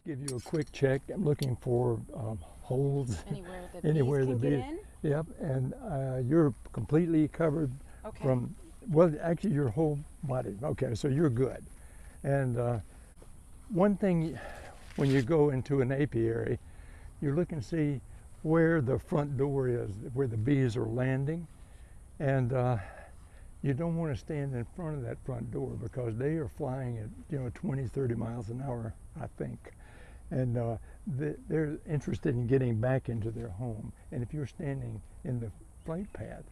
give you a quick check. I'm looking for holes Anywhere the bees can get in? Yep, and you're completely covered Okay. from, well, actually your whole body. Okay, so you're good. And one thing, when you go into an apiary, you look and see where the front door is, where the bees are landing. And you don't want to stand in front of that front door because they are flying at 20, 30 miles an hour, I think. And they're interested in getting back into their home. And if you're standing in the flight path,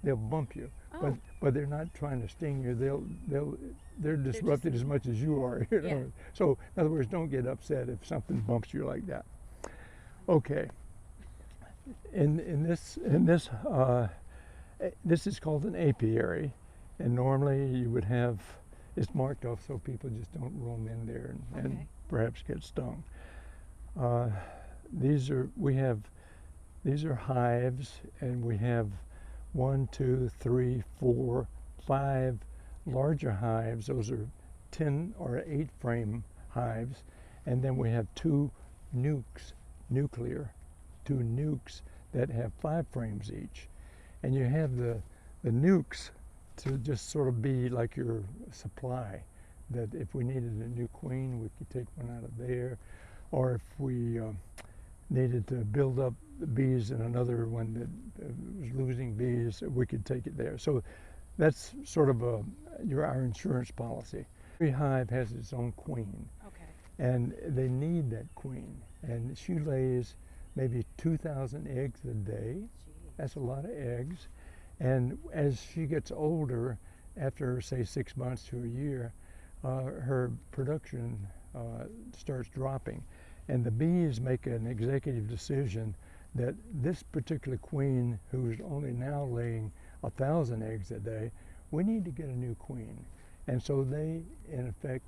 they'll bump you. Oh. But they're not trying to sting you. They're disrupted as much as you are. You know? Yeah. So in other words, don't get upset if something bumps you like that. Okay. In this this is called an apiary, and normally you would have it's marked off so people just don't roam in there and perhaps get stung. These are hives, and we have 1, 2, 3, 4, 5 larger hives. Those are 10 or 8 frame hives, and then we have 2 two nukes that have 5 frames each. And you have the nukes to just sort of be like your supply, that if we needed a new queen, we could take one out of there, or if we needed to build up the bees in another one that was losing bees, we could take it there. So that's sort of our insurance policy. Every hive has its own queen, and they need that queen, and she lays maybe 2,000 eggs a day. That's a lot of eggs. And as she gets older, after say 6 months to a year, her production starts dropping. And the bees make an executive decision that this particular queen, who's only now laying 1,000 eggs a day, we need to get a new queen. And so they, in effect,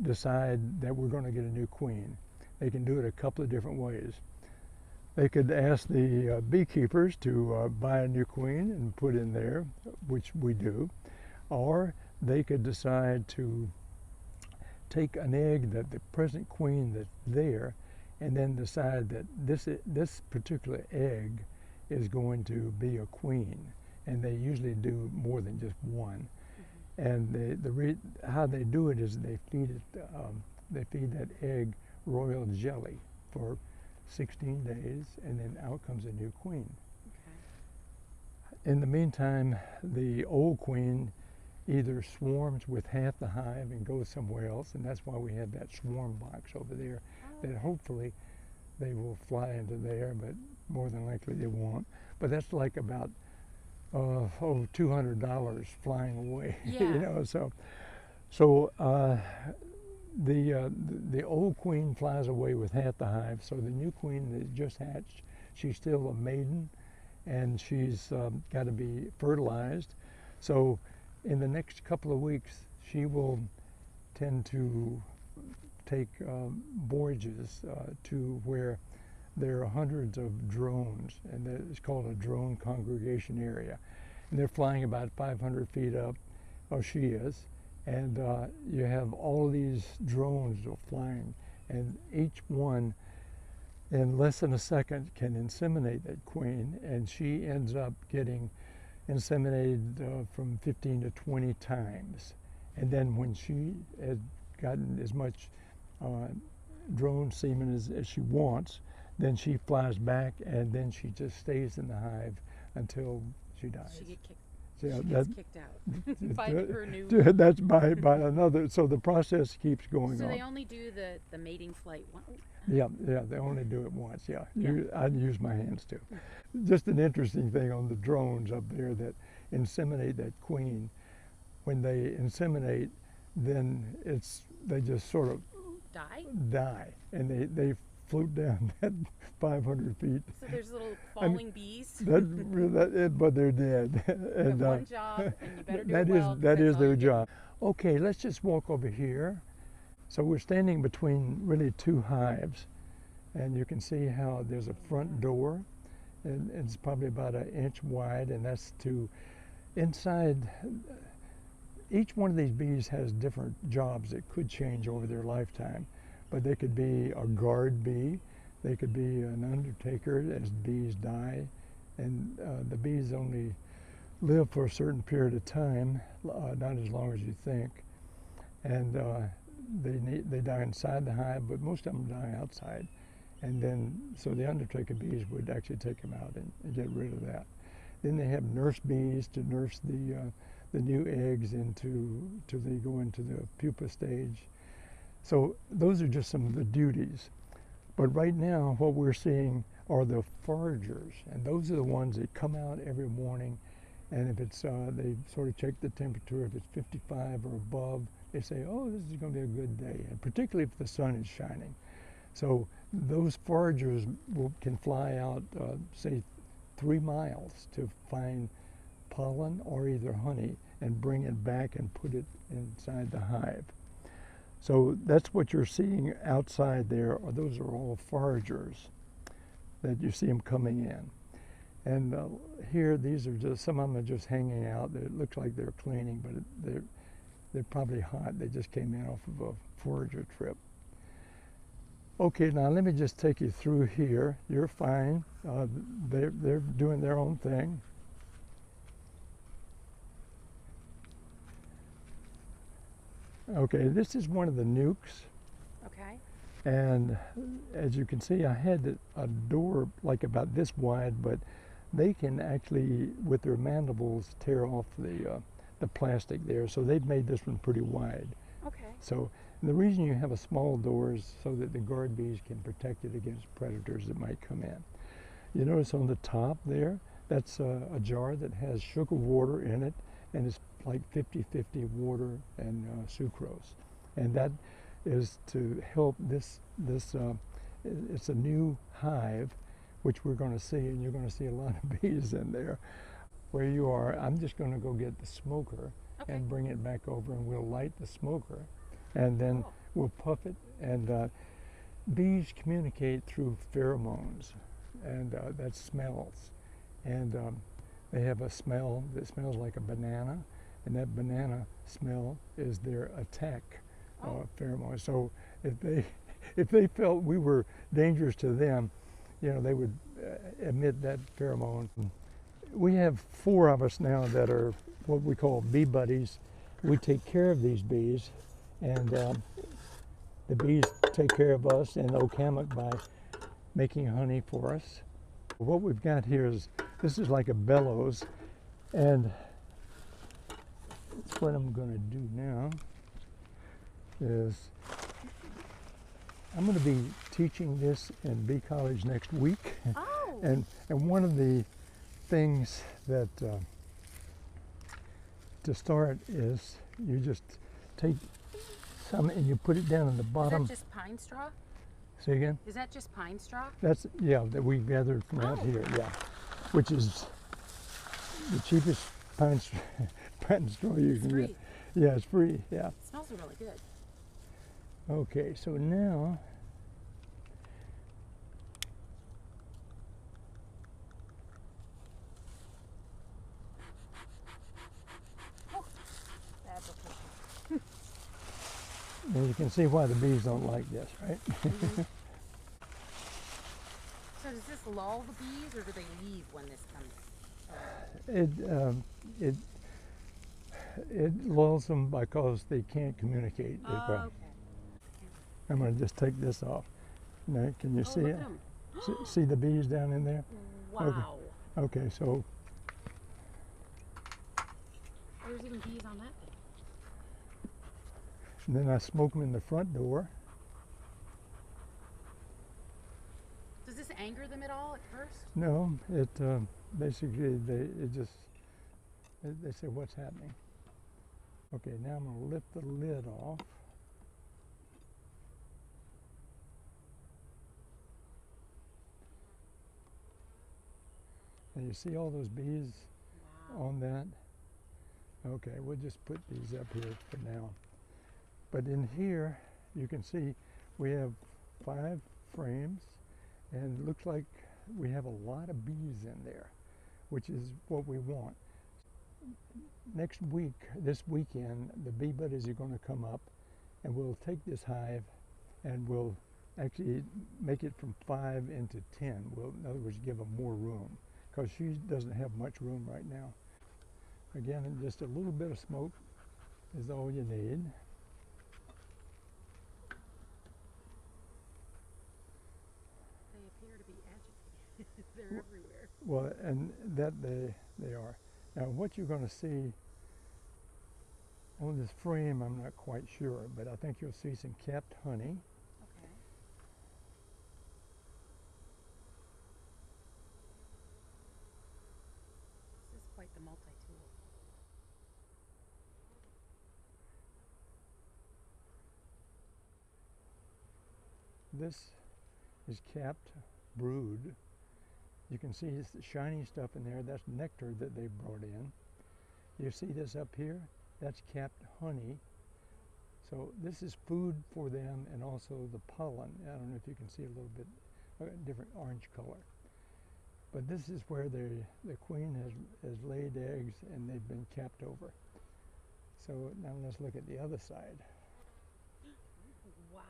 decide that we're going to get a new queen. They can do it a couple of different ways. They could ask the beekeepers to buy a new queen and put in there, which we do, or they could decide to take an egg that the present queen that's there, and then decide that this particular egg is going to be a queen, and they usually do more than just one. And how they do it is they feed that egg royal jelly for 16 days, and then out comes a new queen. In the meantime, the old queen either swarms with half the hive and goes somewhere else, and that's why we have that swarm box over there, that hopefully they will fly into there, but more than likely they won't. But that's like about $200 flying away. So the old queen flies away with half the hive, so the new queen that just hatched, she's still a maiden, and she's got to be fertilized. So in the next couple of weeks, she will tend to take voyages to where there are hundreds of drones, and it's called a drone congregation area. And they're flying about 500 feet up, or she is, and you have all these drones flying, and each one in less than a second can inseminate that queen, and she ends up getting inseminated from 15 to 20 times. And then when she has gotten as much drone semen as she wants, then she flies back, and then she just stays in the hive until she dies. She gets kicked out by her new. That's by another. So the process keeps going on. So they only do the mating flight once. Yeah, they only do it once. Yeah. I use my hands too. Just an interesting thing on the drones up there that inseminate that queen. When they inseminate, then they just sort of die, and they float down that 500 feet. So there's little falling bees. But they're dead. And one job, and you better do it well. That is their job. Okay, let's just walk over here. So we're standing between really 2 hives, and you can see how there's a front door, and it's probably about 1 inch wide, and that's to inside. Each one of these bees has different jobs that could change over their lifetime. but they could be a guard bee, they could be an undertaker as bees die, and the bees only live for a certain period of time, not as long as you think, and they die inside the hive, but most of them die outside. And then, so the undertaker bees would actually take them out and get rid of that. Then they have nurse bees to nurse the new eggs till they go into the pupa stage. So those are just some of the duties. But right now, what we're seeing are the foragers, and those are the ones that come out every morning. And if it's, they sort of check the temperature. If it's 55 or above, they say, oh, this is going to be a good day, and particularly if the sun is shining. So those foragers can fly out, say, 3 miles to find pollen or either honey and bring it back and put it inside the hive. So that's what you're seeing outside there. Those are all foragers that you see them coming in. And here, these are just, some of them are just hanging out. It looks like they're cleaning, but they're probably hot. They just came in off of a forager trip. Okay, now let me just take you through here. You're fine. They're doing their own thing. Okay, this is one of the nukes. Okay. And as you can see, I had a door like about this wide, but they can actually, with their mandibles, tear off the plastic there. So they've made this one pretty wide. Okay. So the reason you have a small door is so that the guard bees can protect it against predators that might come in. You notice on the top there, that's a jar that has sugar water in it, and it's like 50-50 water and sucrose. And that is to help this it's a new hive, which we're going to see, and you're going to see a lot of bees in there. Where you are, I'm just going to go get the smoker and bring it back over, and we'll light the smoker, and then we'll puff it. And bees communicate through pheromones, and that's smells. And they have a smell that smells like a banana, and that banana smell is their attack pheromone. So if they felt we were dangerous to them, you know, they would emit that pheromone. We have 4 of us now that are what we call bee buddies. We take care of these bees, and the bees take care of us in Oak Hammock by making honey for us. What we've got here is, this is like a bellows, and what I'm going to do now is I'm going to be teaching this in bee college next week. Oh. And one of the things that to start is you just take some and you put it down in the bottom. Is that just pine straw? Say again? Is that just pine straw? That's, yeah, that we gathered from out here, yeah. Which is the cheapest pine straw you can get. Yeah, it's free, yeah. It smells really good. Okay, so now and you can see why the bees don't like this, right? Mm-hmm. So does this lull the bees, or do they leave when this comes? It lulls them because they can't communicate as well. Okay. I'm going to just take this off. Now, can you see look it? at 'em. See the bees down in there? Wow. Okay, so There's even bees on that thing. and then I smoke them in the front door. Does this anger them at all at first? No, it basically they say, what's happening? Okay, now I'm going to lift the lid off. And you see all those bees on that? Okay, we'll just put these up here for now. But in here, you can see we have 5 frames, and it looks like we have a lot of bees in there, which is what we want. Next week, this weekend, the bee buddies are going to come up, and we'll take this hive and we'll actually make it from 5 into 10. We'll, in other words, give them more room, because she doesn't have much room right now. Again, just a little bit of smoke is all you need. They appear to be agitated. They're everywhere. Well, and that they are. Now, what you're going to see on this frame, I'm not quite sure, but I think you'll see some capped honey. Okay. This is quite the multi-tool. This is capped brood. You can see it's the shiny stuff in there. That's nectar that they brought in. You see this up here? That's capped honey. So this is food for them, and also the pollen. I don't know if you can see a little bit different orange color. But this is where the queen has laid eggs and they've been capped over. So now let's look at the other side. Wow.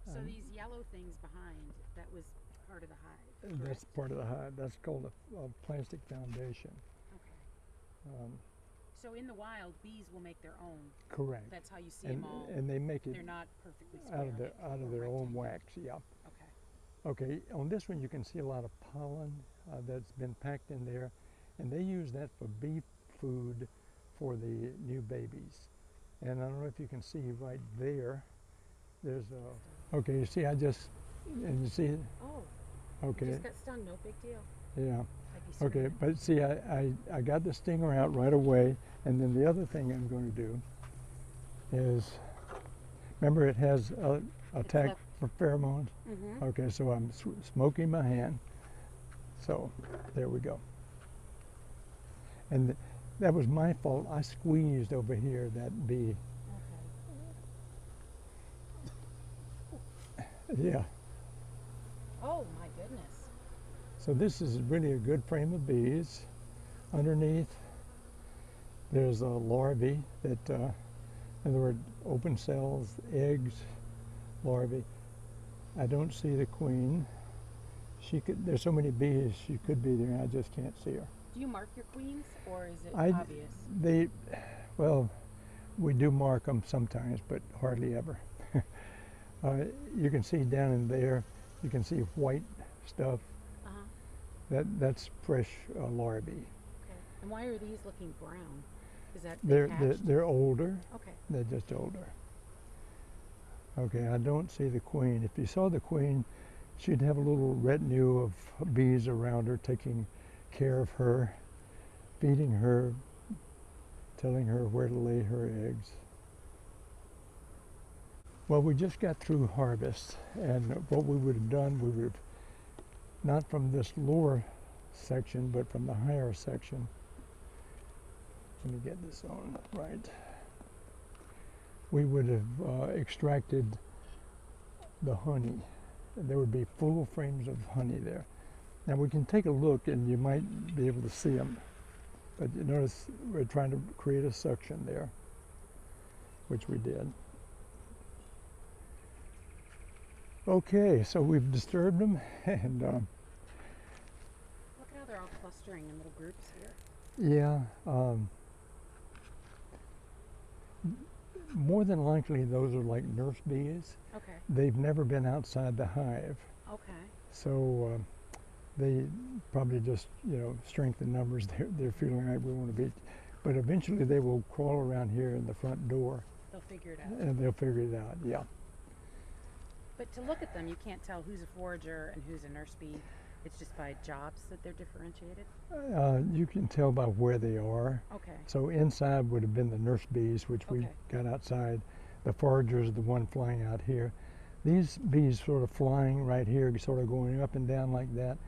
So these yellow things behind, that was part of the hive, That's correct? part of the hive. That's called a plastic foundation. Okay. So in the wild, bees will make their own. Correct. That's how you see And, them all. and they make it They're not perfectly square. out of their own wax. Yeah. Okay. Okay. On this one, you can see a lot of pollen that's been packed in there, and they use that for bee food for the new babies. And I don't know if you can see right there. There's a. Okay. You see, and you see it. Oh. Okay. You just got stung. No big deal. Yeah. I'd be Okay, screaming. but see, I got the stinger out right away, and then the other thing I'm going to do is, remember it has a tag for pheromones? Mm-hmm. Okay, so I'm smoking my hand. So, there we go. And that was my fault. I squeezed over here that bee. Okay. Yeah. Oh my goodness. So this is really a good frame of bees. Underneath, there's a larvae that, in other words, open cells, eggs, larvae. I don't see the queen. There's so many bees, she could be there, and I just can't see her. Do you mark your queens, or is it obvious? Well, we do mark them sometimes, but hardly ever. You can see down in there, you can see white stuff. That's fresh larvae. Okay. And why are these looking brown? Is that They're older. Okay. They're just older. Okay, I don't see the queen. If you saw the queen, she'd have a little retinue of bees around her, taking care of her, feeding her, telling her where to lay her eggs. Well, we just got through harvest, and what we would have done, we would have, not from this lower section, but from the higher section. Let me get this on right. We would have extracted the honey. There would be full frames of honey there. Now we can take a look and you might be able to see them. But you notice we're trying to create a suction there, which we did. Okay, so we've disturbed them, and Look at how they're all clustering in little groups here. yeah, more than likely those are like nurse bees. Okay. They've never been outside the hive, Okay. so they probably just, strengthen numbers. They're feeling like we want to be, but eventually they will crawl around here in the front door. They'll figure it out. And they'll figure it out, yeah. But to look at them, you can't tell who's a forager and who's a nurse bee. It's just by jobs that they're differentiated? You can tell by where they are. Okay. So inside would have been the nurse bees, which we got outside. The foragers are the one flying out here. These bees sort of flying right here, sort of going up and down like that.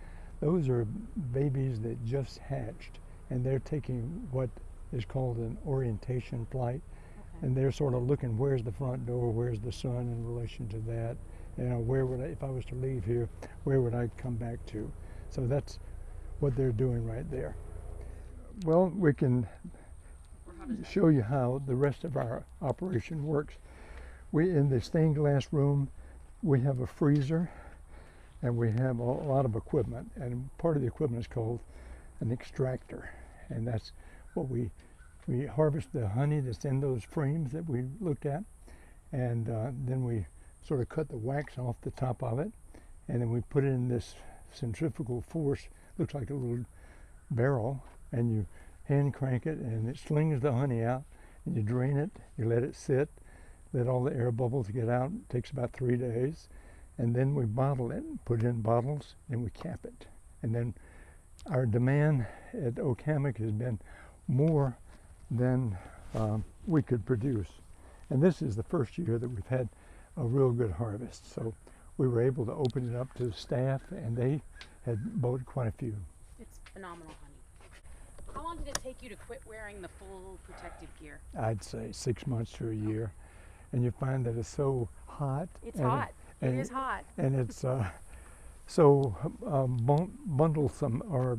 Those are babies that just hatched, and they're taking what is called an orientation flight. Okay. And they're sort of looking, where's the front door, where's the sun in relation to that? Where would I, if I was to leave here, where would I come back to? So that's what they're doing right there. Well, we can show you how the rest of our operation works. in the stained glass room, we have a freezer, and we have a lot of equipment. And part of the equipment is called an extractor, and that's what we harvest the honey that's in those frames that we looked at, and then we sort of cut the wax off the top of it, and then we put it in this centrifugal force, looks like a little barrel, and you hand crank it, and it slings the honey out, and you drain it, you let it sit, let all the air bubbles get out. It takes about 3 days, and then we bottle it, put it in bottles, and we cap it. And then our demand at Oak Hammock has been more than we could produce. And this is the first year that we've had a real good harvest. So we were able to open it up to the staff, and they had bought quite a few. It's phenomenal honey. How long did it take you to quit wearing the full protective gear? I'd say 6 months to a year. And you find that it's so hot. It's hot. It is hot. And it's so bundlesome, or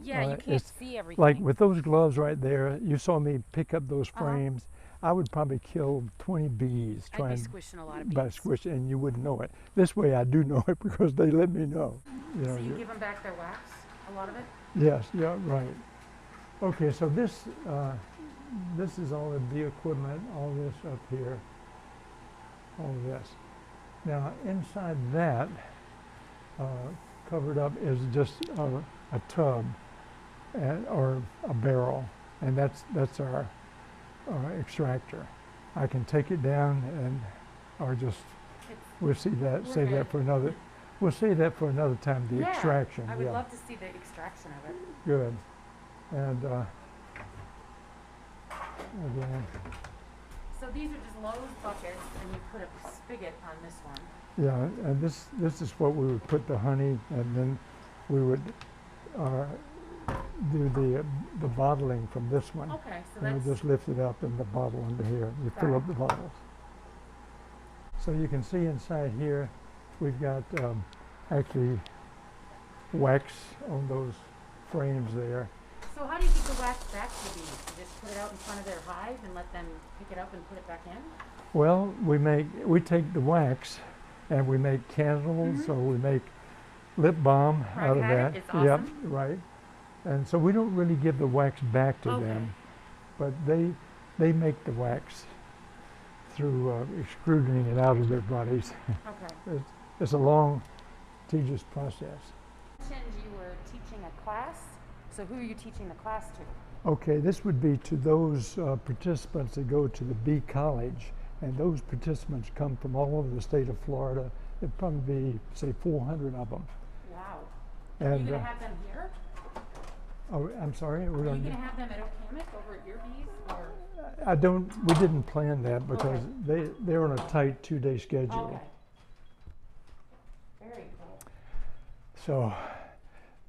yeah, you can't see everything. like with those gloves right there, you saw me pick up those frames. I would probably kill 20 bees I'd trying be squishing a lot of bees. by squish, and you wouldn't know it. This way I do know it because they let me know. So you give them back their wax, a lot of it? Yes, yeah, right. Okay, so this is all the bee equipment, all this up here, all this. Now inside that, covered up is just a tub or a barrel, and that's our extractor. I can take it down and, or just, we'll see that, save that for another, we'll save that for another time, the extraction. I would love to see the extraction of it. Good. And again, so these are just Lowe's buckets, and you put a spigot on this one. yeah, and this is what we would put the honey, and then we would do the bottling from this one. Okay, so And we that's just lift it up in the bottle under here. You fill up the bottles. So you can see inside here, we've got actually wax on those frames there. So how do you get the wax back to the bees? You just put it out in front of their hive and let them pick it up and put it back in? Well, we take the wax and we make candles, or we make lip balm out of that. It's Yep, awesome. right. And so we don't really give the wax back to them, but they make the wax through extruding it out of their bodies. Okay. It's a long, tedious process. You mentioned you were teaching a class. So who are you teaching the class to? Okay, this would be to those participants that go to the bee college, and those participants come from all over the state of Florida. There'd probably be, say, 400 of them. Wow. And, are you going to have them here? Oh, I'm sorry? Are you going to have them at Oak Hammock over at your bees? Or? We didn't plan that because they're on a tight 2-day schedule. Okay. Very cool. So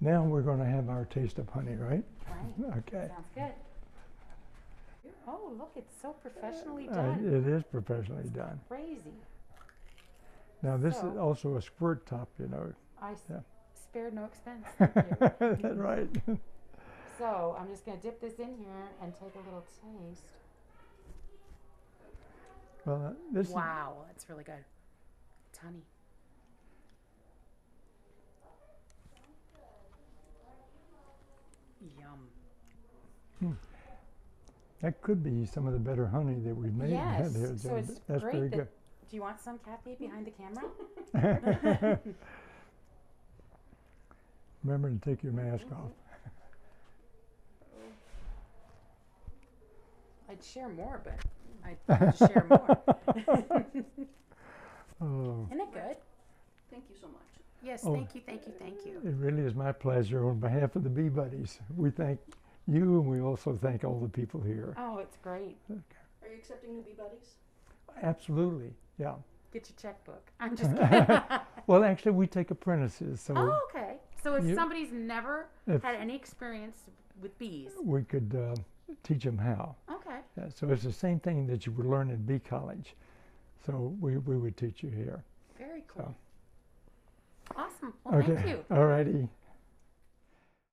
now we're going to have our taste of honey, right? Right. Okay. Sounds good. Oh, look, it's so professionally done. It is professionally done. Crazy. Now this is also a squirt top, you know. I spared no expense. Thank you. That's right. So I'm just going to dip this in here and take a little taste. Well, this Wow, that's really good. It's honey. Yum. that could be some of the better honey that we've made. Yes, here. so it's That's great very that, good. do you want some, Kathy, behind the camera? Remember to take your mask off. I'd share more, but I'd share more. Oh, Isn't it good? Thank you so much. Yes, Oh. thank you, thank you, thank you. it really is my pleasure on behalf of the Bee Buddies. We thank you, and we also thank all the people here. Oh, it's great. Are you accepting new bee buddies? Absolutely, yeah. Get your checkbook. I'm just kidding. Well, actually, we take apprentices, so Oh, okay. So if You- somebody's never if had any experience with bees, we could teach them how. okay. Yeah, so it's the same thing that you would learn in bee college. So we would teach you here. Very cool. So. Awesome. Well, Okay. thank you. All righty.